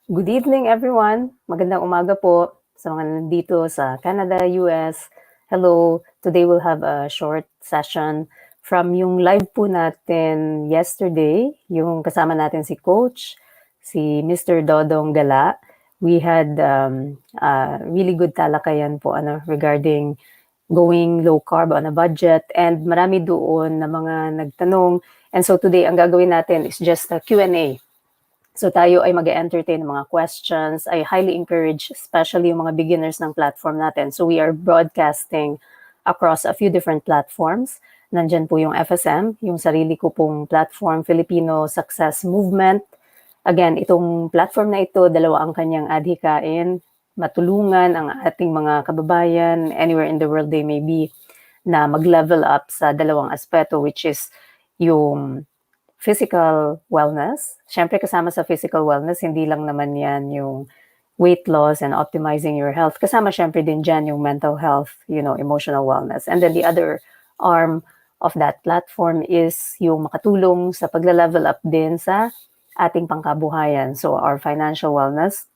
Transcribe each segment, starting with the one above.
Good evening, everyone. Magandang umaga po sa mga nandito sa Canada, US. Hello. Today we'll have a short session from yung live po natin yesterday, yung kasama natin si Coach, si Mr. Dodong Gala. We had really good talakayan po regarding going low carb on a budget, and marami doon na mga nagtanong. And so today, ang gagawin natin is just a Q&A. So tayo ay mag-entertain ng mga questions. I highly encourage, especially yung mga beginners ng platform natin. So we are broadcasting across a few different platforms. Nandyan po yung FSM, yung sarili ko pong platform, Filipino Success Movement. Again, itong platform na ito, dalawa ang kanyang adhikain, matulungan ang ating mga kababayan, anywhere in the world they may be, na mag-level up sa dalawang aspeto, which is yung physical wellness. Siyempre kasama sa physical wellness, hindi lang naman yan yung weight loss and optimizing your health. Kasama siyempre din dyan yung mental health, emotional wellness. And then the other arm of that platform is yung makatulong sa pagla-level up din sa ating pangkabuhayan. So our financial wellness,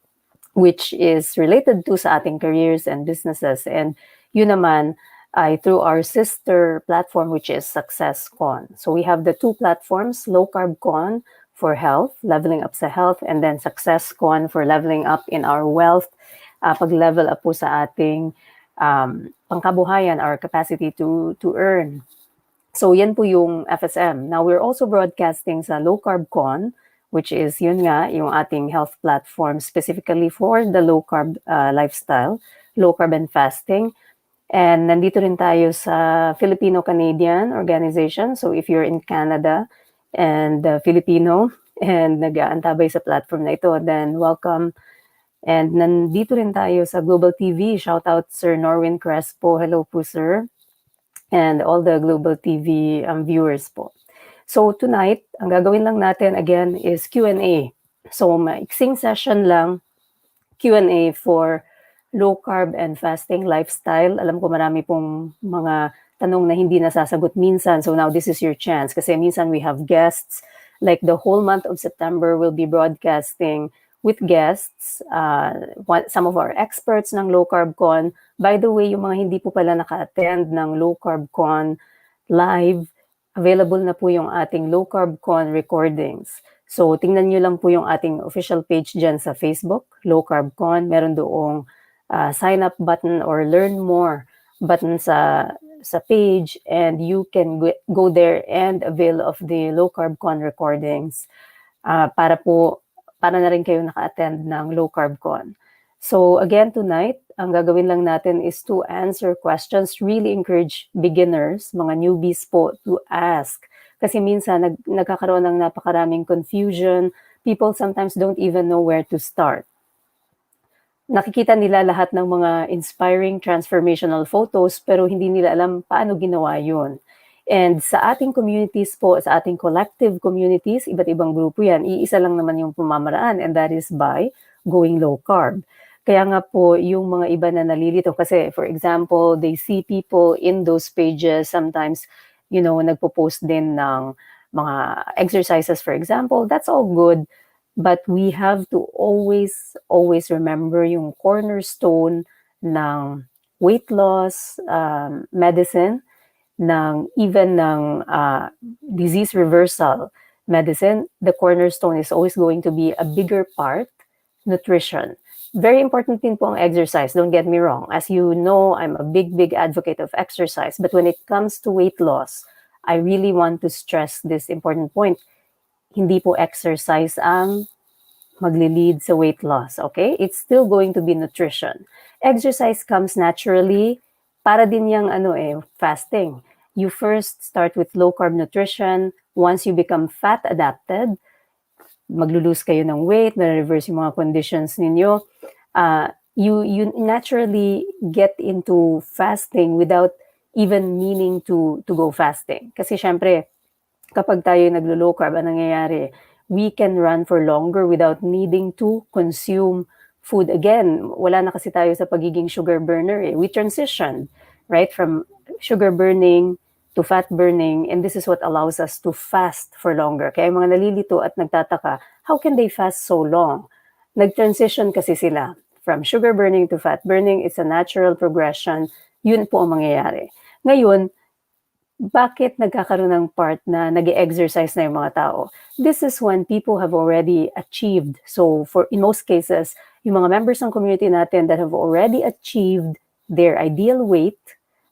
which is related to sa ating careers and businesses. And yun naman ay through our sister platform, which is Success Con. So we have the two platforms, Low Carb Con for health, leveling up sa health, and then Success Con for leveling up in our wealth, pag-level up po sa ating pangkabuhayan, our capacity to earn. So yan po yung FSM. Now we're also broadcasting sa Low Carb Con, which is yun nga, yung ating health platform specifically for the low carb lifestyle, low carb and fasting. And nandito rin tayo sa Filipino-Canadian organization. So if you're in Canada and Filipino and nag-aantabay sa platform na ito, then welcome. And nandito rin tayo sa Global TV. Shout out Sir Norwin Crespo. Hello po, sir. And all the Global TV viewers po. So tonight, ang gagawin lang natin again is Q&A. So maiksing session lang, Q&A for low carb and fasting lifestyle. Alam ko marami pong mga tanong na hindi nasasagot minsan. So now this is your chance. Kasi minsan we have guests. Like the whole month of September, we'll be broadcasting with guests. Some of our experts ng Low Carb Con. By the way, yung mga hindi po pala naka-attend ng Low Carb Con live, available na po yung ating Low Carb Con recordings. So tingnan nyo lang po yung ating official page dyan sa Facebook, Low Carb Con. Meron doong sign up button or learn more button sa page, and you can go there and avail of the Low Carb Con recordings para na rin kayo naka-attend ng Low Carb Con. So again tonight, ang gagawin lang natin is to answer questions. Really encourage beginners, mga newbies po, to ask. Kasi minsan nagkakaroon ng napakaraming confusion. People sometimes don't even know where to start. Nakikita nila lahat ng mga inspiring transformational photos pero hindi nila alam paano ginawa yun. And sa ating communities po, sa ating collective communities, iba't ibang grupo yan, iisa lang naman yung pamamaraan, and that is by going low carb. Kaya nga po yung mga iba na nalilito kasi, for example, they see people in those pages sometimes, nagpo-post din ng mga exercises, for example. That's all good. But we have to always remember yung cornerstone ng weight loss medicine, even ng disease reversal medicine. The cornerstone is always going to be a bigger part, nutrition. Very important din po ang exercise, don't get me wrong. As you know, I'm a big advocate of exercise. But when it comes to weight loss, I really want to stress this important point. Hindi po exercise ang magli-lead sa weight loss, okay? It's still going to be nutrition. Exercise comes naturally, para din yung fasting. You first start with low-carb nutrition. Once you become fat-adapted, maglulose kayo ng weight, na-reverse yung mga conditions ninyo, you naturally get into fasting without even meaning to go fasting. Kasi syempre, kapag tayo naglo-low carb, ang nangyayari, we can run for longer without needing to consume food again. Wala na kasi tayo sa pagiging sugar burner. We transitioned, right, from sugar burning to fat burning, and this is what allows us to fast for longer. Kaya mga nalilito at nagtataka, how can they fast so long? nag-transition kasi sila from sugar burning to fat burning. It's a natural progression. Yun po ang mangyayari. Ngayon, bakit nagkakaroon ng part na nag-exercise na yung mga tao? This is when people have already achieved. So in most cases, yung mga members ng community natin that have already achieved their ideal weight,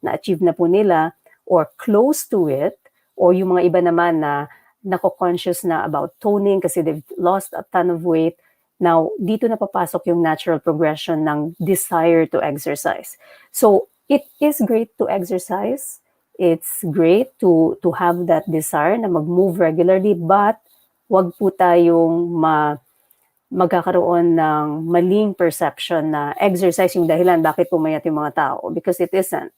na-achieve na po nila, or close to it, or yung mga iba naman na nako-conscious na about toning kasi they've lost a ton of weight. Now, dito na papasok yung natural progression ng desire to exercise. So, it is great to exercise. It's great to have that desire na mag-move regularly, but wag po tayong magkakaroon ng maling perception na exercise yung dahilan bakit pumayat yung mga tao, because it isn't.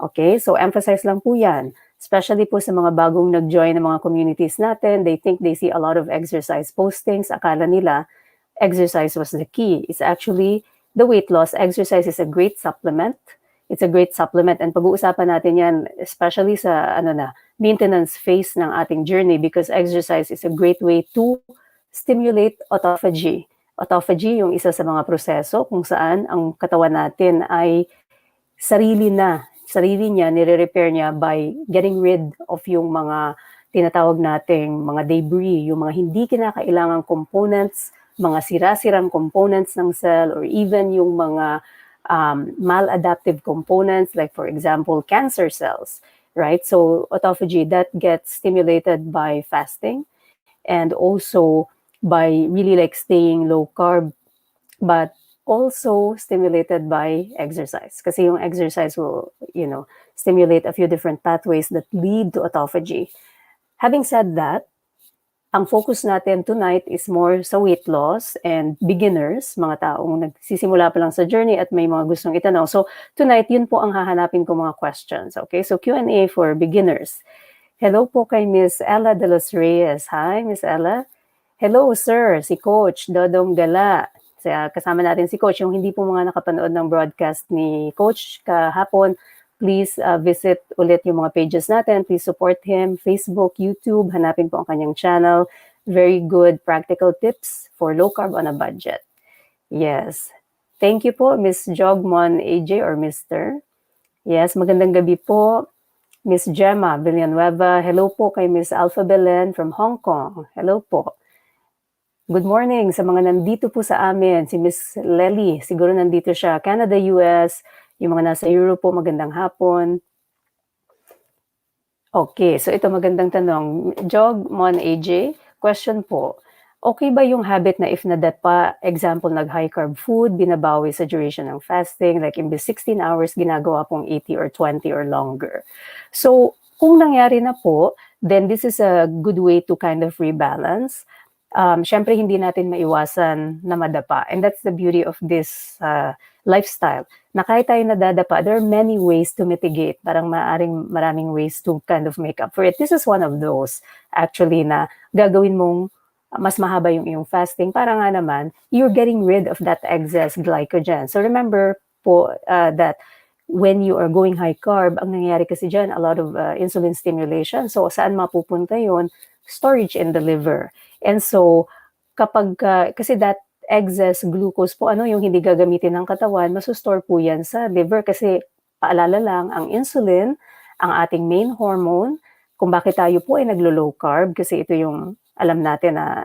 Okay, so emphasize lang po yan. Especially po sa mga bagong nag-join ng mga communities natin, they think they see a lot of exercise postings. Akala nila exercise was the key. It's actually the weight loss. Exercise is a great supplement. It's a great supplement, and pag-uusapan natin yan, especially sa maintenance phase ng ating journey, because exercise is a great way to stimulate autophagy. Autophagy, yung isa sa mga proseso kung saan ang katawan natin ay sarili niya, nire-repair niya by getting rid of yung mga tinatawag nating mga debris, yung mga hindi kinakailangang components, mga sira-sirang components ng cell, or even yung mga maladaptive components, like for example, cancer cells, right? So autophagy, that gets stimulated by fasting and also by really like staying low carb, but also stimulated by exercise. Kasi yung exercise will, stimulate a few different pathways that lead to autophagy. Having said that, ang focus natin tonight is more sa weight loss and beginners, mga taong nagsisimula pa lang sa journey at may mga gustong itanong. So tonight, yun po ang hahanapin ko mga questions. Okay, so Q&A for beginners. Hello po kay Miss Ella de los Reyes. Hi, Miss Ella. Hello, sir. Si Coach Dodong Gala. Kasama natin si Coach. Yung hindi po mga nakapanood ng broadcast ni Coach kahapon, please visit ulit yung mga pages natin. Please support him. Facebook, YouTube, hanapin po ang kanyang channel. Very good practical tips for low carb on a budget. Yes. Thank you po, Miss Jogmon AJ or Mr. Yes, magandang gabi po. Miss Gemma Villanueva. Hello po kay Miss Alpha Belen from Hong Kong. Hello po. Good morning sa mga nandito po sa amin. Si Miss Lely, siguro nandito siya. Canada, US. Yung mga nasa Europe po, magandang hapon. Okay, so ito magandang tanong. Jogmon AJ, question po. Okay ba yung habit na if nadapa, example, nag-high carb food, binabawi sa duration ng fasting, like imbes 16 hours, ginagawa pong 80 or 20 or longer? So, kung nangyari na po, then this is a good way to kind of rebalance. Syempre, hindi natin maiwasan na madapa. And that's the beauty of this lifestyle. Na kahit tayo nadadapa, there are many ways to mitigate. Parang maraming ways to kind of make up for it. This is one of those, actually, na gagawin mong mas mahaba yung iyong fasting. Para nga naman, you're getting rid of that excess glycogen. So remember po that when you are going high carb, ang nangyayari kasi dyan, a lot of insulin stimulation. So saan mapupunta yun? Storage in the liver. And so, kapag, kasi that excess glucose po, yung hindi gagamitin ng katawan, masustore po yan sa liver. Kasi, paalala lang, ang insulin, ang ating main hormone, kung bakit tayo po ay naglo-low carb, kasi ito yung, alam natin na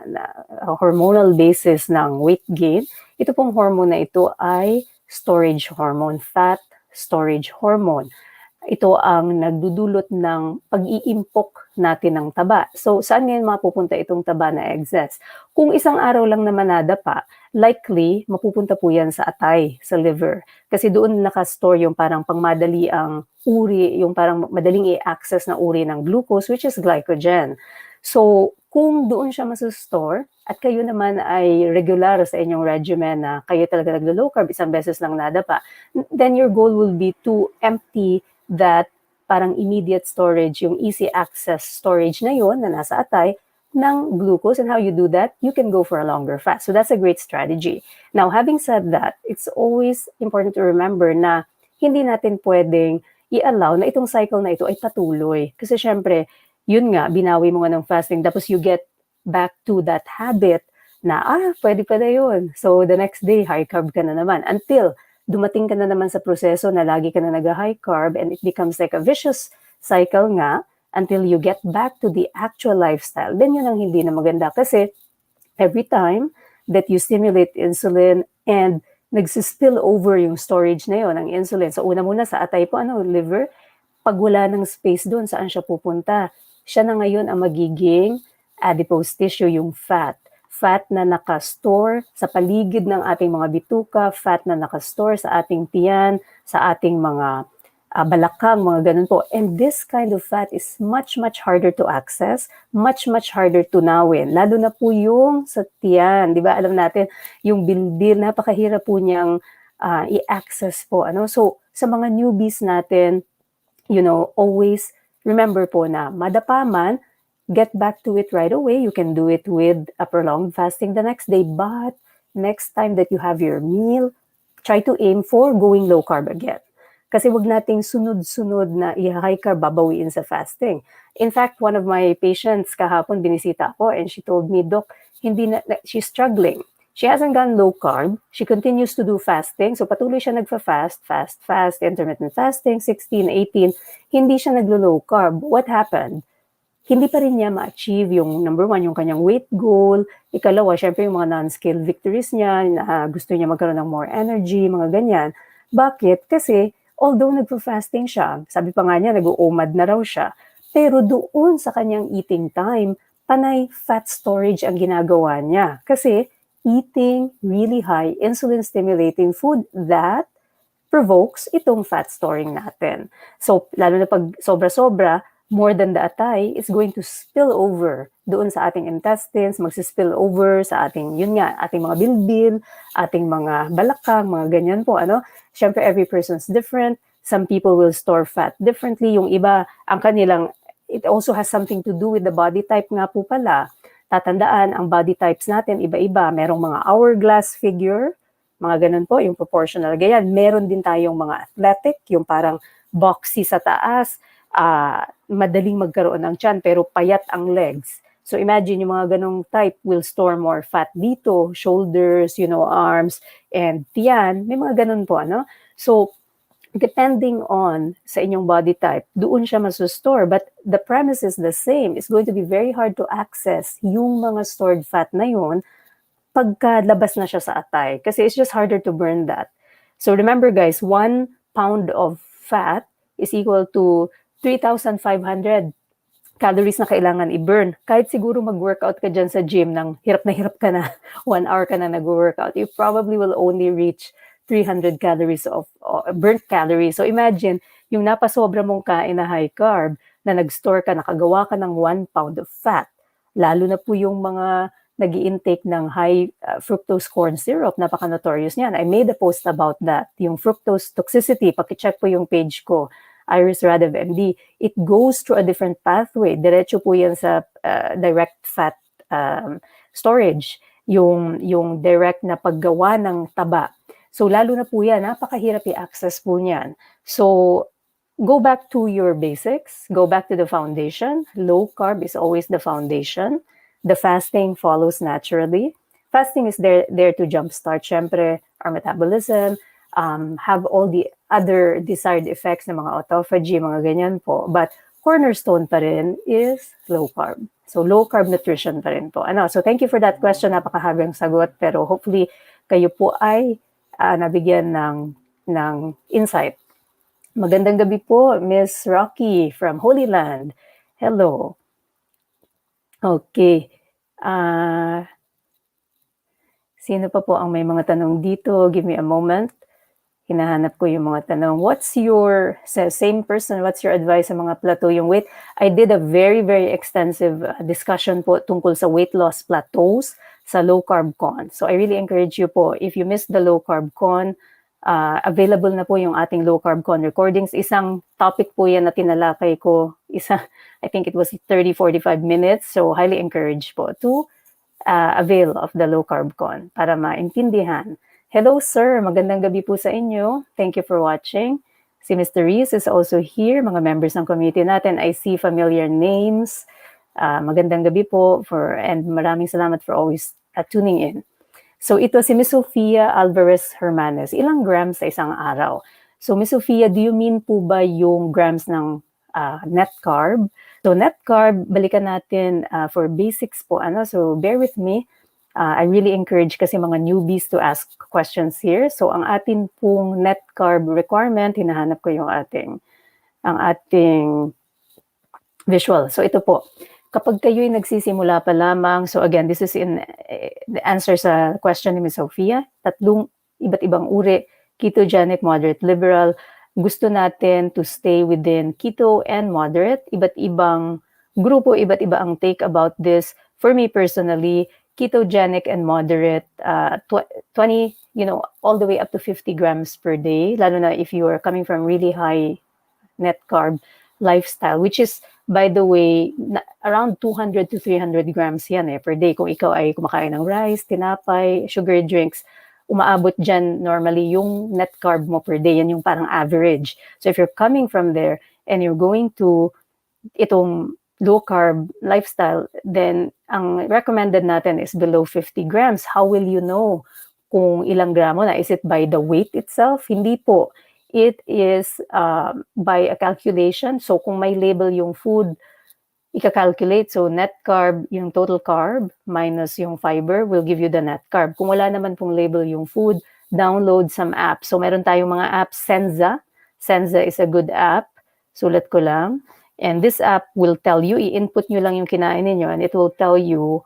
hormonal basis ng weight gain, ito pong hormone na ito ay storage hormone, fat storage hormone. Ito ang nagdudulot ng pag-iimpok natin ng taba. So, saan ngayon mapupunta itong taba na excess? Kung isang araw lang naman nadapa, likely, mapupunta po yan sa atay, sa liver. Kasi doon nakastore yung parang pangmadali ang uri, yung parang madaling i-access na uri ng glucose, which is glycogen. So, kung doon siya masustore, at kayo naman ay regular sa inyong regimen na kayo talaga naglo-low carb, isang beses lang nadapa, then your goal will be to empty that parang immediate storage, yung easy access storage na yun na nasa atay ng glucose. And how you do that? You can go for a longer fast. So that's a great strategy. Now, having said that, it's always important to remember na hindi natin pwedeng i-allow na itong cycle na ito ay patuloy. Kasi syempre, yun nga, binawi mo nga ng fasting, tapos you get back to that habit na, pwede pala yun. So, the next day, high carb ka na naman. Until dumating ka na naman sa proseso na lagi ka na nag-high carb and it becomes like a vicious cycle nga until you get back to the actual lifestyle. Then yun ang hindi na maganda kasi every time that you stimulate insulin and nagsispill over yung storage na yun, ang insulin. So una muna sa atay po, liver, pag wala ng space doon, saan siya pupunta? Siya na ngayon ang magiging adipose tissue, yung fat. Fat na nakastore sa paligid ng ating mga bituka, fat na nakastore sa ating tiyan, sa ating mga balakang, mga ganun po. And this kind of fat is much, much harder to access, much, much harder tunawin. Lalo na po yung sa tiyan, di ba? Alam natin, yung bilbil, napakahirap po niyang i-access po. So, sa mga newbies natin, always remember po na madapa man, get back to it right away. You can do it with a prolonged fasting the next day, but next time that you have your meal, try to aim for going low carb again. Kasi wag nating sunod-sunod na i-high carb babawiin sa fasting. In fact, one of my patients kahapon binisita ako and she told me, Doc, she's struggling. She hasn't gone low carb. She continues to do fasting. So patuloy siya fast, intermittent fasting, 16, 18. Hindi siya naglo-low carb. What happened? Hindi pa rin niya ma-achieve yung number one, yung kanyang weight goal. Ikalawa, syempre yung mga non-scale victories niya, na gusto niya magkaroon ng more energy, mga ganyan. Bakit? Kasi although nagpo-fasting siya, sabi pa nga niya, nag-uumad na raw siya, pero doon sa kanyang eating time, panay fat storage ang ginagawa niya. Kasi eating really high insulin-stimulating food that provokes itong fat storing natin. So, lalo na pag sobra-sobra, more than the atay is going to spill over doon sa ating intestines, magsispill over sa ating, ating mga bilbil, ating mga balakang, mga ganyan po, Siyempre, every person's different. Some people will store fat differently. Yung iba, ang kanilang, it also has something to do with the body type nga po pala. Tatandaan, ang body types natin, iba-iba. Merong mga hourglass figure, mga ganun po, yung proportional. Ganyan, meron din tayong mga athletic, yung parang boxy sa taas, madaling magkaroon ng tiyan, pero payat ang legs. So imagine yung mga ganong type will store more fat dito, shoulders, arms, and tiyan. May mga ganon po, So, depending on sa inyong body type, doon siya masustore. But the premise is the same. It's going to be very hard to access yung mga stored fat na yun pagkalabas na siya sa atay. Kasi it's just harder to burn that. So remember guys, 1 pound of fat is equal to 3,500 calories na kailangan i-burn. Kahit siguro mag-workout ka dyan sa gym ng hirap ka na, 1 hour ka na nag-workout, you probably will only reach 300 calories of burnt calories. So imagine, yung napasobra mong kain na high carb, na nag-store ka, nakagawa ka ng 1 pound of fat. Lalo na po yung mga nag-i-intake ng high fructose corn syrup, napaka-notorious niyan. I made a post about that. Yung fructose toxicity, pakicheck po yung page ko, Iris Radev MD, it goes through a different pathway. Diretso po yan sa direct fat storage, yung direct na paggawa ng taba. So lalo na po yan, napakahirap i-access po niyan. So go back to your basics, go back to the foundation. Low carb is always the foundation. The fasting follows naturally. Fasting is there to jumpstart, syempre, our metabolism, have all the other desired effects ng mga autophagy, mga ganyan po. But cornerstone pa rin is low carb. So low carb nutrition pa rin po. So thank you for that question. Napakahabang sagot. Pero hopefully kayo po ay nabigyan ng insight. Magandang gabi po, Miss Rocky from Holy Land. Hello. Okay. Sino pa po ang may mga tanong dito? Give me a moment. Hinahanap ko yung mga tanong. Same person, what's your advice sa mga plateau yung weight? I did a very, very extensive discussion po tungkol sa weight loss plateaus sa low carb con. So I really encourage you po, if you missed the low carb con, available na po yung ating low carb con recordings. Isang topic po yan na tinalakay ko. I think it was 30-45 minutes. So highly encourage po to avail of the low carb con para maintindihan. Hello sir, magandang gabi po sa inyo. Thank you for watching. Si Mr. Reese is also here. Mga members ng community natin, I see familiar names. Magandang gabi po and maraming salamat for always tuning in. So ito si Miss Sofia Alvarez Hermanes. Ilang grams sa isang araw? So Miss Sofia, do you mean po ba yung grams ng net carb? So net carb, balikan natin for basics po. So bear with me. I really encourage kasi mga newbies to ask questions here. So ang atin pong net carb requirement, hinahanap ko yung ang ating visual. So ito po, kapag kayo'y nagsisimula pa lamang, so again, this is in the answer sa question ni Ms. Sofia, tatlong iba't ibang uri, ketogenic, moderate, liberal. Gusto natin to stay within keto and moderate. Iba't ibang grupo, iba't iba ang take about this. For me personally, ketogenic and moderate, 20, all the way up to 50 grams per day, lalo na if you are coming from really high net carb lifestyle, which is, by the way, around 200 to 300 grams yan per day. Kung ikaw ay kumakain ng rice, tinapay, sugar drinks, umaabot dyan normally yung net carb mo per day. Yan yung parang average. So if you're coming from there and you're going to itong low carb lifestyle, then ang recommended natin is below 50 grams. How will you know kung ilang gramo na? Is it by the weight itself? Hindi po. It is by a calculation. So kung may label yung food, ika-calculate. So net carb, yung total carb, minus yung fiber will give you the net carb. Kung wala naman pong label yung food, download some apps. So meron tayong mga apps. Senza. Senza is a good app. Sulat ko lang. And this app will tell you, i-input nyo lang yung kinain ninyo, and it will tell you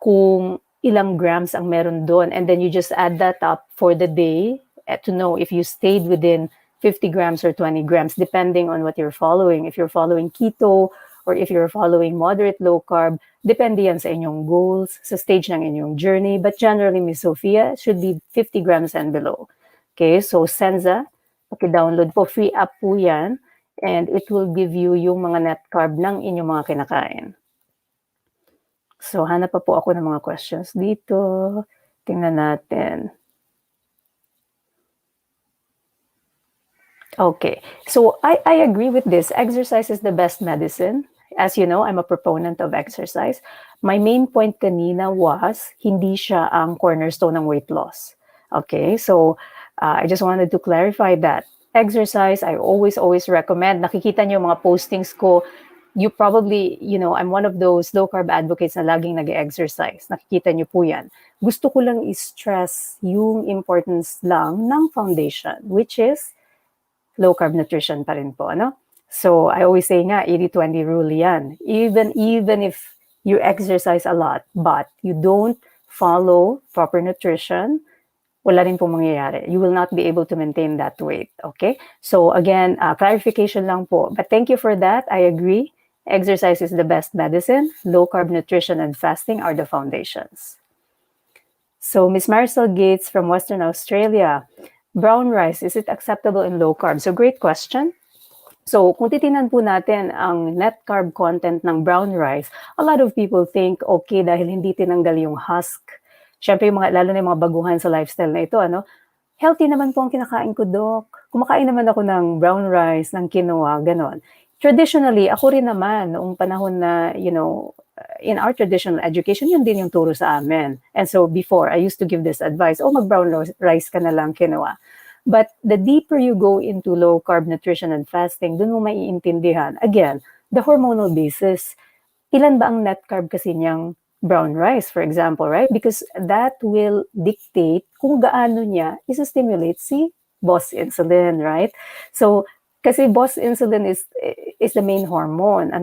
kung ilang grams ang meron doon. And then you just add that up for the day to know if you stayed within 50 grams or 20 grams, depending on what you're following. If you're following keto, or if you're following moderate low carb, depende yan sa inyong goals, sa stage ng inyong journey. But generally, Ms. Sofia, should be 50 grams and below. Okay, so Senza, paki-download po, free app po yan, and it will give you yung mga net carb ng inyong mga kinakain. So, hanap pa po ako ng mga questions dito. Tingnan natin. Okay, so I agree with this. Exercise is the best medicine. As you know, I'm a proponent of exercise. My main point kanina was, hindi siya ang cornerstone ng weight loss. Okay, so I just wanted to clarify that. Exercise, I always recommend. Nakikita niyo mga postings ko, you probably, I'm one of those low-carb advocates na laging nag-exercise. Nakikita niyo po yan. Gusto ko lang i-stress yung importance lang ng foundation, which is low-carb nutrition pa rin po, ano? So, I always say nga, 80-20 rule yan. Even if you exercise a lot, but you don't follow proper nutrition, wala rin pong mangyayari. You will not be able to maintain that weight, okay? So, again, clarification lang po. But thank you for that. I agree. Exercise is the best medicine. Low-carb nutrition and fasting are the foundations. So, Ms. Marisol Gates from Western Australia, brown rice, is it acceptable in low carb? So, great question. So, kung titingnan po natin ang net carb content ng brown rice, a lot of people think, okay, dahil hindi tinanggal yung husk. Siyempre, lalo na yung mga baguhan sa lifestyle na ito, healthy naman po ang kinakain ko, Doc. Kumakain naman ako ng brown rice, ng quinoa, ganon. Traditionally, ako rin naman, noong panahon na, in our traditional education, yun din yung turo sa amin. And so before, I used to give this advice, mag-brown rice ka na lang, quinoa. But the deeper you go into low-carb nutrition and fasting, dun mo maiintindihan. Again, the hormonal basis. Ilan ba ang net carb kasi niyang brown rice, for example, right? Because that will dictate kung gaano niya isa-stimulate si boss insulin, right? So, kasi boss insulin is the main hormone.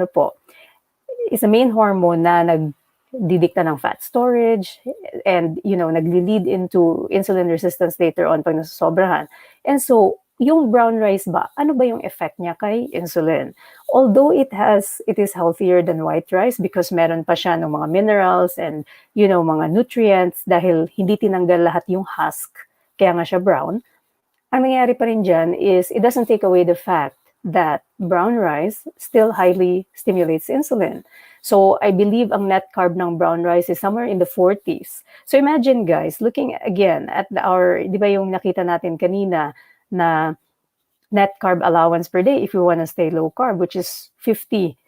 Is the main hormone na nagdidikta ng fat storage and, nagli-lead into insulin resistance later on pag nasosobrahan. And so, yung brown rice ba, ano ba yung effect niya kay insulin? Although it is healthier than white rice because meron pa siya ng mga minerals and, mga nutrients dahil hindi tinanggal lahat yung husk, kaya nga siya brown. Ang nangyayari pa rin dyan is it doesn't take away the fact that brown rice still highly stimulates insulin. So I believe ang net carb ng brown rice is somewhere in the 40s. So imagine guys, looking again at di ba yung nakita natin kanina na net carb allowance per day if you want to stay low carb, which is 50.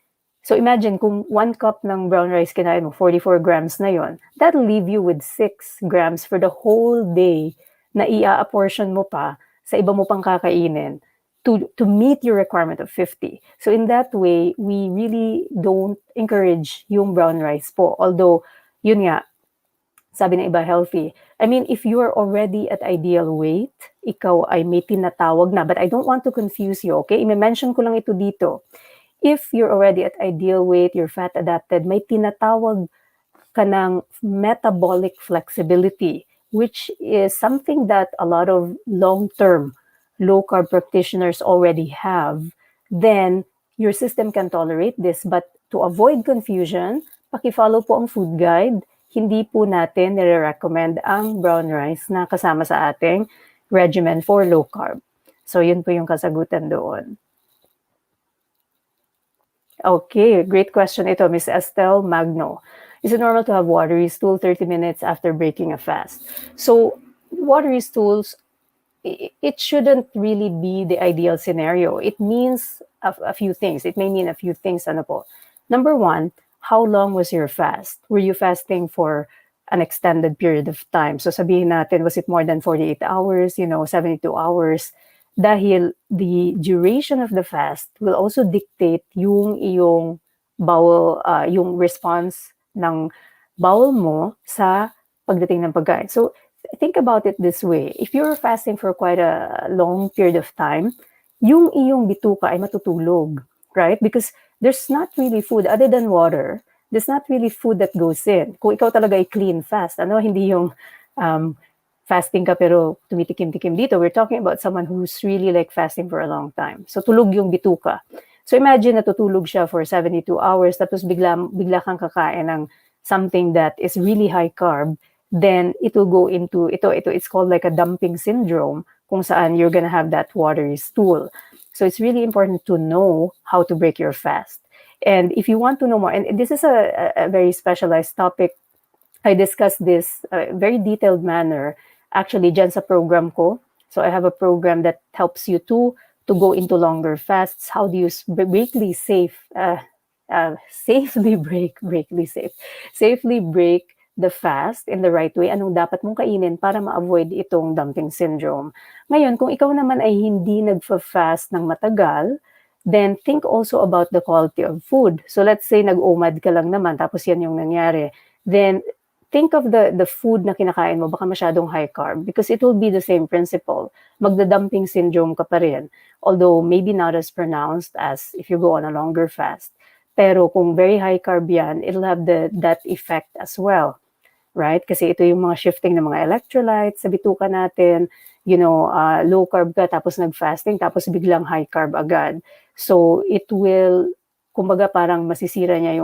So imagine kung 1 cup ng brown rice kinain mo, 44 grams na yon. That'll leave you with 6 grams for the whole day na ia-apportion mo pa sa iba mo pang kakainin to meet your requirement of 50. So in that way, we really don't encourage yung brown rice po. Although, yun nga, sabi ng iba, healthy. I mean, if you are already at ideal weight, ikaw ay may tinatawag na, but I don't want to confuse you, okay? I-mention ko lang ito dito. If you're already at ideal weight, you're fat adapted, may tinatawag ka ng metabolic flexibility, which is something that a lot of long-term low-carb practitioners already have. Then, your system can tolerate this. But to avoid confusion, paki-follow po ang food guide. Hindi po natin nire-recommend ang brown rice na kasama sa ating regimen for low-carb. So, yun po yung kasagutan doon. Okay, great question ito, Miss Estelle Magno. Is it normal to have watery stool 30 minutes after breaking a fast? So, watery stools, it shouldn't really be the ideal scenario. It means a few things. It may mean a few things. Ano po? Number one, how long was your fast? Were you fasting for an extended period of time? So sabihin natin, was it more than 48 hours, 72 hours? Dahil the duration of the fast will also dictate yung iyong bowel, yung response ng bowel mo sa pagdating ng pagkain. So think about it this way. If you're fasting for quite a long period of time, yung iyong bituka ay matutulog, right? Because there's not really food other than water. There's not really food that goes in. Kung ikaw talaga ay clean fast, hindi yung fasting ka pero tumitikim-tikim dito. We're talking about someone who's really like fasting for a long time. So tulog yung bituka. So imagine natutulog siya for 72 hours tapos bigla kang kakain ng something that is really high carb, then it will go into it's called like a dumping syndrome kung saan you're gonna have that watery stool. So it's really important to know how to break your fast. And if you want to know more, and this is a very specialized topic, I discussed this very detailed manner actually dyan sa program ko. So I have a program that helps you to go into longer fasts. How do you safely break the fast in the right way? Anong dapat mong kainin para ma-avoid itong dumping syndrome? Ngayon, kung ikaw naman ay hindi nagfa-fast ng matagal, then think also about the quality of food. So let's say nag-OMAD ka lang naman, tapos yan yung nangyari. Then think of the food na kinakain mo, baka masyadong high carb, because it will be the same principle. Magda-dumping syndrome ka pa rin, although maybe not as pronounced as if you go on a longer fast. Pero kung very high carb yan, it'll have that effect as well, right? Kasi ito yung mga shifting ng mga electrolytes sa bituka natin, low carb ka, tapos nag-fasting, tapos biglang high carb agad. So it will, kumbaga parang masisira niya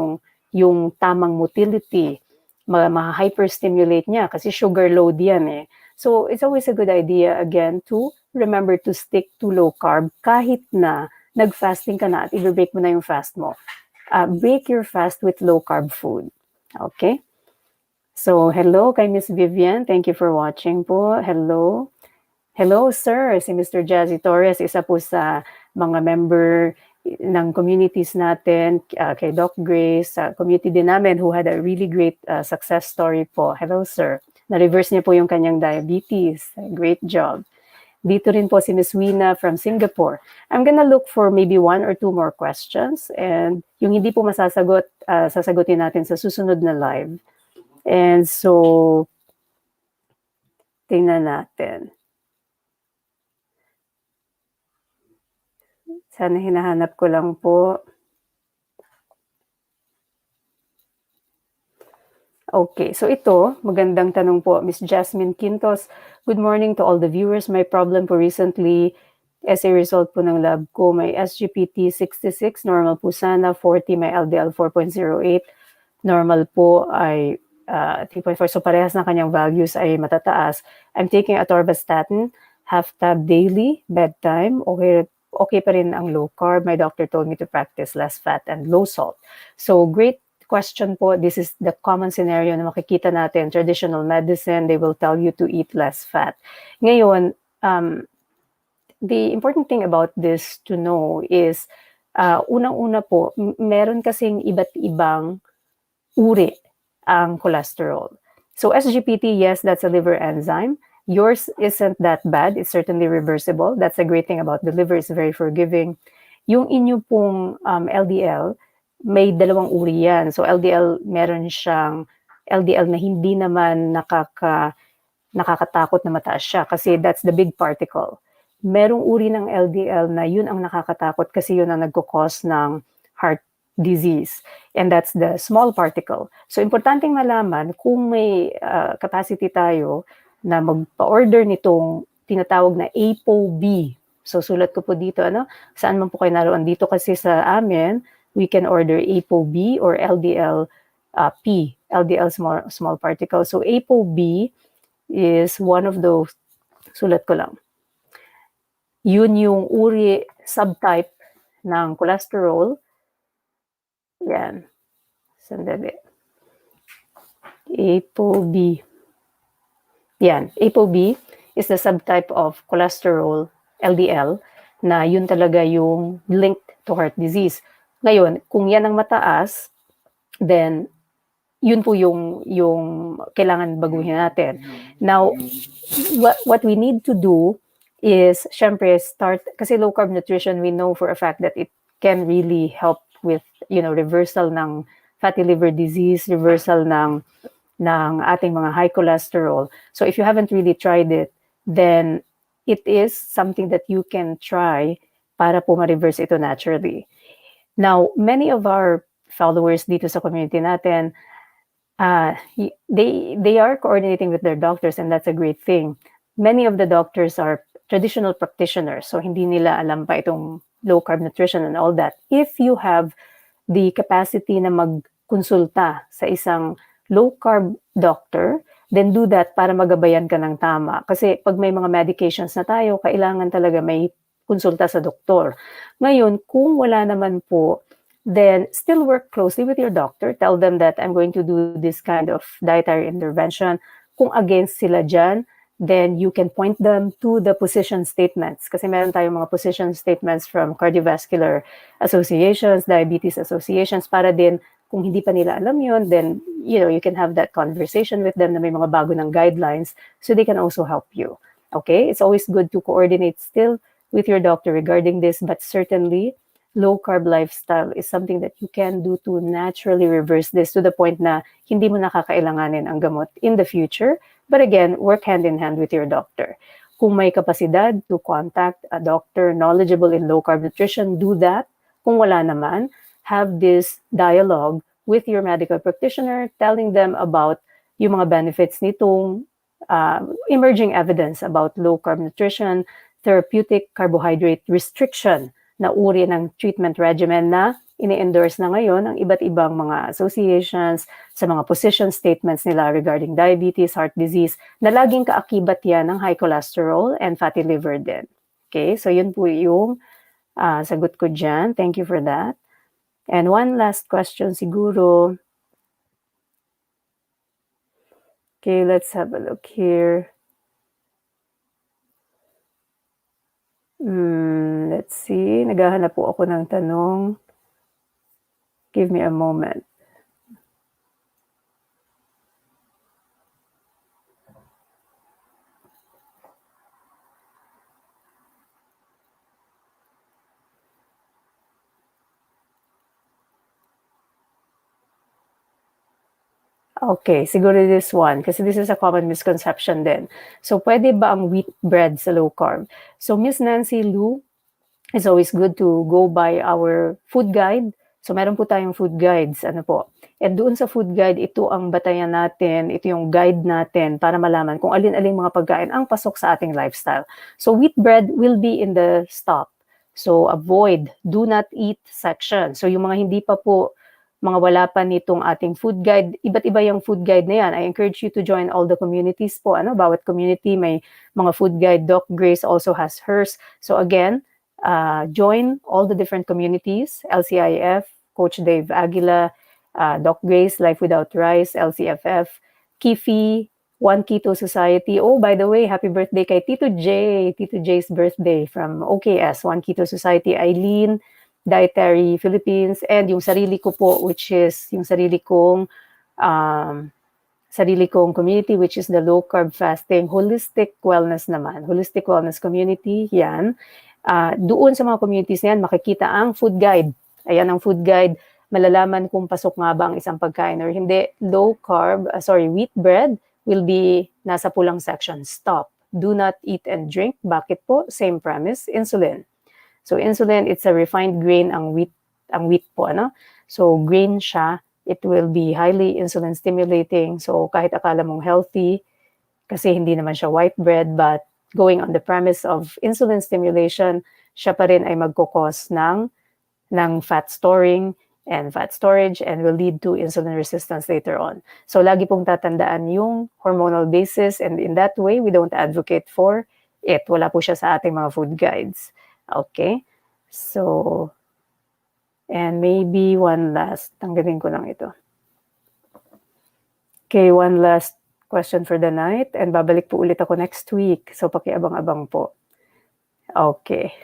yung tamang motility, ma-hyperstimulate niya kasi sugar load yan eh. So it's always a good idea again to remember to stick to low carb kahit na nag-fasting ka na at i-break mo na yung fast mo. Break your fast with low carb food. Okay? So hello kay Miss Vivian. Thank you for watching po. Hello. Hello sir, si Mr. Jazzy Torres, isa po sa mga member ng communities natin, kay Doc Grace, community din namin who had a really great success story po. Hello sir. Na-reverse niya po yung kanyang diabetes. Great job. Dito rin po si Miss Wina from Singapore. I'm gonna look for maybe 1 or 2 more questions, and yung hindi po masasagot, sasagutin natin sa susunod na live. And so, tingnan natin. Sana hinahanap ko lang po. Okay, so ito, magandang tanong po, Miss Jasmine Quintos. Good morning to all the viewers. My problem po recently, as a result po ng lab ko, may SGPT 66, normal po sana, 40, may LDL 4.08, normal po ay 3.4. So parehas na kanyang values ay matataas. I'm taking atorvastatin, half tab daily, bedtime, okay pa rin ang low carb. My doctor told me to practice less fat and low salt. So great question po. This is the common scenario na makikita natin. Traditional medicine, they will tell you to eat less fat. Ngayon, the important thing about this to know is Unang-una po, meron kasing iba't ibang uri ang cholesterol. So SGPT, yes, that's a liver enzyme. Yours isn't that bad. It's certainly reversible. That's a great thing about the liver. It's very forgiving. Yung inyo pong LDL, may dalawang uri yan. So LDL, meron siyang LDL na hindi naman nakakatakot na mataas siya kasi that's the big particle. Merong uri ng LDL na yun ang nakakatakot kasi yun ang nagkukos ng heart disease. And that's the small particle. So, importanteng malaman kung may capacity tayo na magpa-order nitong tinatawag na ApoB. So, sulat ko po dito, saan man po kayo naroon dito kasi sa amin, we can order ApoB or LDL P, LDL small particle. So, ApoB is one of those, sulat ko lang. Yun yung uri, subtype ng cholesterol. Yan. Sandali. ApoB. Yan. ApoB is the subtype of cholesterol, LDL, na yun talaga yung linked to heart disease. Ngayon, kung yan ang mataas, then yun po yung kailangan baguhin natin. Now, what we need to do is, syempre, start, kasi low carb nutrition, we know for a fact that it can really help with, reversal ng fatty liver disease, reversal ng ating mga high cholesterol. So if you haven't really tried it, then it is something that you can try para po ma-reverse ito naturally. Now, many of our followers dito sa community natin, they are coordinating with their doctors, and that's a great thing. Many of the doctors are traditional practitioners, so hindi nila alam pa itong low carb nutrition and all that. If you have the capacity na magkonsulta sa isang low carb doctor, then do that para magabayan ka ng tama. Kasi pag may mga medications na tayo, kailangan talaga may konsulta sa doktor. Ngayon, kung wala naman po, then still work closely with your doctor. Tell them that I'm going to do this kind of dietary intervention. Kung against sila dyan, then you can point them to the position statements. Kasi meron tayong mga position statements from cardiovascular associations, diabetes associations, para din, kung hindi pa nila alam yun, then, you can have that conversation with them na may mga bago ng guidelines so they can also help you. Okay? It's always good to coordinate still with your doctor regarding this, but certainly, low-carb lifestyle is something that you can do to naturally reverse this to the point na hindi mo nakakailanganin ang gamot in the future. But again, work hand in hand with your doctor. Kung may kapasidad to contact a doctor knowledgeable in low-carb nutrition, do that. Kung wala naman, have this dialogue with your medical practitioner, telling them about yung mga benefits nitong emerging evidence about low-carb nutrition, therapeutic carbohydrate restriction na uri ng treatment regimen na ini-endorse na ngayon ng iba't ibang mga associations sa mga position statements nila regarding diabetes, heart disease, na laging kaakibat yan ng high cholesterol and fatty liver din. Okay, so yun po yung sagot ko dyan. Thank you for that. And one last question siguro. Okay, let's have a look here. Let's see. Naghahanap po ako ng tanong. Give me a moment. Okay, siguro this one, kasi this is a common misconception din. So, pwede ba ang wheat bread sa low carb? So, Miss Nancy Lu, it's always good to go by our food guide. So, meron po tayong food guides, And doon sa food guide, ito ang batayan natin, ito yung guide natin para malaman kung alin-aling mga pagkain ang pasok sa ating lifestyle. So, wheat bread will be in the stop. So, avoid, do not eat section. So, yung mga hindi pa po, mga wala pa nitong ating food guide, iba't iba yung food guide na yan. I encourage you to join all the communities po. Bawat community may mga food guide. Doc Grace also has hers. So again, join all the different communities, LCIF, Coach Dave Aguila, Doc Grace, Life Without Rice, LCFF, Kifi, One Keto Society. Oh, by the way, happy birthday kay Tito J. Tito J's birthday from OKS, One Keto Society. Eileen, Dietary Philippines, and yung sarili ko po, which is yung sarili kong community, which is the Low Carb Fasting Holistic Wellness naman. Holistic Wellness Community, yan. Doon sa mga communities na yan, makikita ang food guide. Ayan ang food guide. Malalaman kung pasok nga ba ang isang pagkain or hindi. Wheat bread will be nasa pulang section. Stop. Do not eat and drink. Bakit po? Same premise, insulin. So insulin, it's a refined grain ang wheat po, ano? So grain siya, it will be highly insulin stimulating. So kahit akala mong healthy, kasi hindi naman siya white bread, but going on the premise of insulin stimulation, siya pa rin ay magkukos ng fat storing and fat storage and will lead to insulin resistance later on. So lagi pong tatandaan yung hormonal basis, and in that way, we don't advocate for it. Wala po siya sa ating mga food guides. Okay? So, and maybe one last, tanggalin ko lang ito. Okay, one last question for the night, and babalik po ulit ako next week. So, pakiabang-abang po. Okay.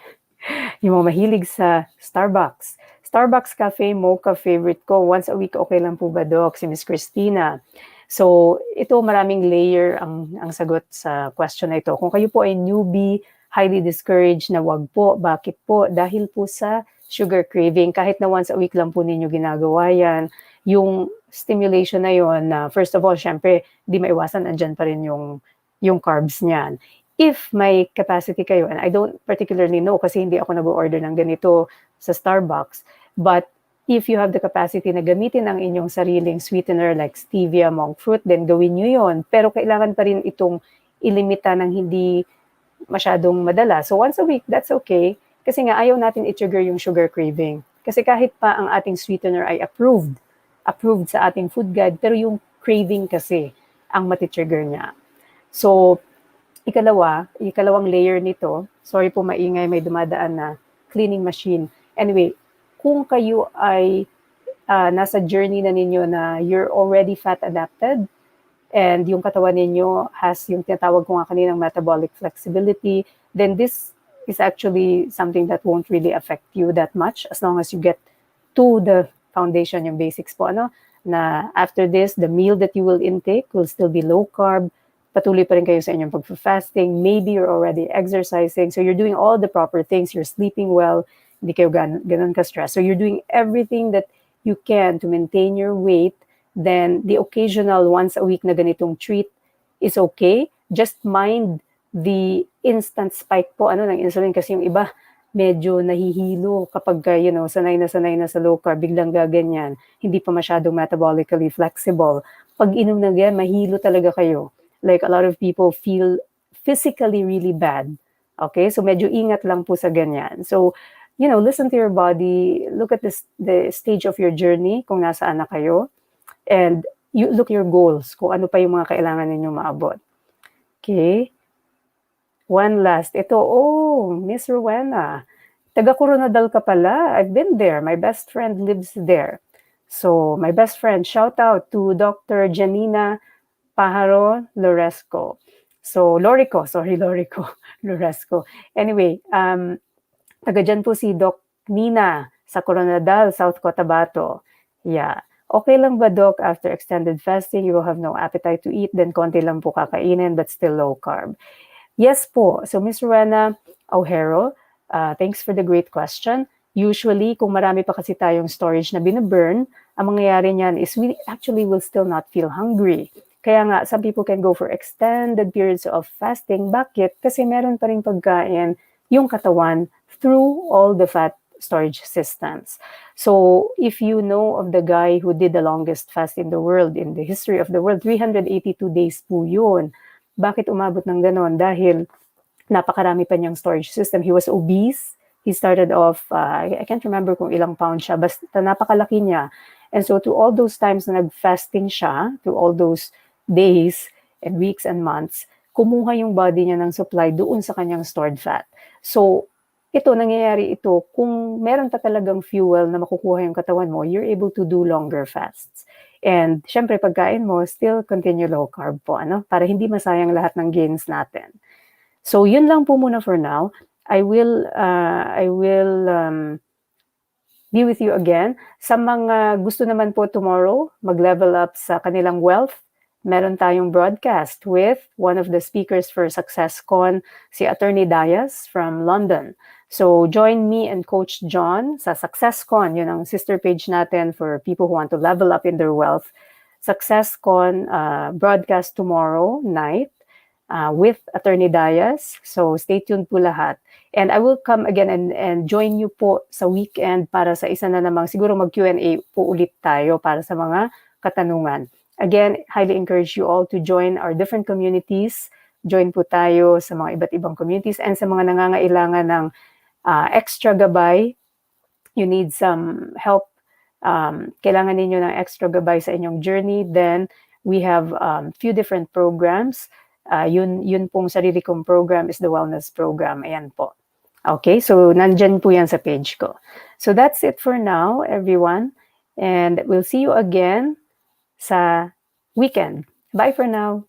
Yung mga mahilig sa Starbucks. Starbucks cafe, mocha favorite ko. Once a week, okay lang po ba, Doc? Si Miss Christina. So, ito maraming layer ang sagot sa question na ito. Kung kayo po ay newbie, highly discouraged na wag po. Bakit po? Dahil po sa sugar craving. Kahit na once a week lang po ninyo ginagawa yan, yung stimulation na yon, first of all, syempre, di maiwasan, andyan pa rin yung carbs niyan. If may capacity kayo, and I don't particularly know kasi hindi ako nag-order ng ganito sa Starbucks, but if you have the capacity na gamitin ang inyong sariling sweetener like stevia, monk fruit, then gawin nyo yon. Pero kailangan pa rin itong ilimita ng hindi masyadong madala. So once a week, that's okay. Kasi nga ayaw natin i-trigger yung sugar craving. Kasi kahit pa ang ating sweetener ay approved sa ating food guide, pero yung craving kasi ang mati-trigger niya. So, ikalawang layer nito, sorry po maingay, may dumadaan na cleaning machine. Anyway, kung kayo ay nasa journey na ninyo na you're already fat adapted, and yung katawan ninyo has yung tinatawag ko nga kaninang metabolic flexibility, then this is actually something that won't really affect you that much as long as you get to the foundation, yung basics po, ano, na after this, the meal that you will intake will still be low carb, patuloy pa rin kayo sa inyong pag-fasting, maybe you're already exercising, so you're doing all the proper things, you're sleeping well, hindi kayo ganun ka-stress. So you're doing everything that you can to maintain your weight, then the occasional once a week na ganitong treat is okay. Just mind the instant spike po ng insulin kasi yung iba medyo nahihilo kapag sanay na sa low carb, biglang gaganyan, hindi pa masyadong metabolically flexible. Pag inom na ganyan, mahilo talaga kayo. Like a lot of people feel physically really bad. Okay? So medyo ingat lang po sa ganyan. So, listen to your body, look at the stage of your journey, kung nasaan na kayo, and you look your goals, kung ano pa yung mga kailangan ninyong maabot. Okay? One last. Ito, Miss Rowena, taga Coronadal ka pala. I've been there. My best friend lives there. So, my best friend, shout out to Dr. Janina Pajaro Loresco. So, Lorico. Loresco. Anyway, taga dyan po si Doc Nina sa Coronadal, South Cotabato. Yeah. Okay lang ba, Doc, after extended fasting, you will have no appetite to eat, then konti lang po kakainin, but still low carb? Yes po. So, Ms. Rowena O'Haro, thanks for the great question. Usually, kung marami pa kasi tayong storage na binaburn, ang mangyayari niyan is we actually will still not feel hungry. Kaya nga, some people can go for extended periods of fasting. Bakit? Kasi meron pa rin pagkain yung katawan through all the fat storage systems. So, if you know of the guy who did the longest fast in the world, in the history of the world, 382 days po yun. Bakit umabot ng ganon? Dahil napakarami pa niyang storage system. He was obese. He started off, I can't remember kung ilang pound siya, basta napakalaki niya. And so to all those times na nag-fasting siya, to all those days and weeks and months, kumuha yung body niya ng supply doon sa kanyang stored fat. So, nangyayari ito, kung meron ka talagang fuel na makukuha yung katawan mo, you're able to do longer fasts. And syempre, pagkain mo, still continue low carb po, para hindi masayang lahat ng gains natin. So, yun lang po muna for now. I will be with you again. Sa mga gusto naman po tomorrow, mag-level up sa kanilang wealth, meron tayong broadcast with one of the speakers for SuccessCon, si Attorney Dias from London. So join me and Coach John sa SuccessCon. Yun ang sister page natin for people who want to level up in their wealth. SuccessCon broadcast tomorrow night with Attorney Dias. So stay tuned po lahat. And I will come again and join you po sa weekend para sa isa na namang siguro mag-Q&A po ulit tayo para sa mga katanungan. Again, highly encourage you all to join our different communities. Join po tayo sa mga iba't ibang communities and sa mga nangangailangan ng extra gabay. You need some help. Kailangan ninyo ng extra gabay sa inyong journey. Then we have few different programs. Yun pong sarili kong program is the wellness program. Ayan po. Okay, so nandyan po yan sa page ko. So that's it for now, everyone. And we'll see you again sa weekend. Bye for now.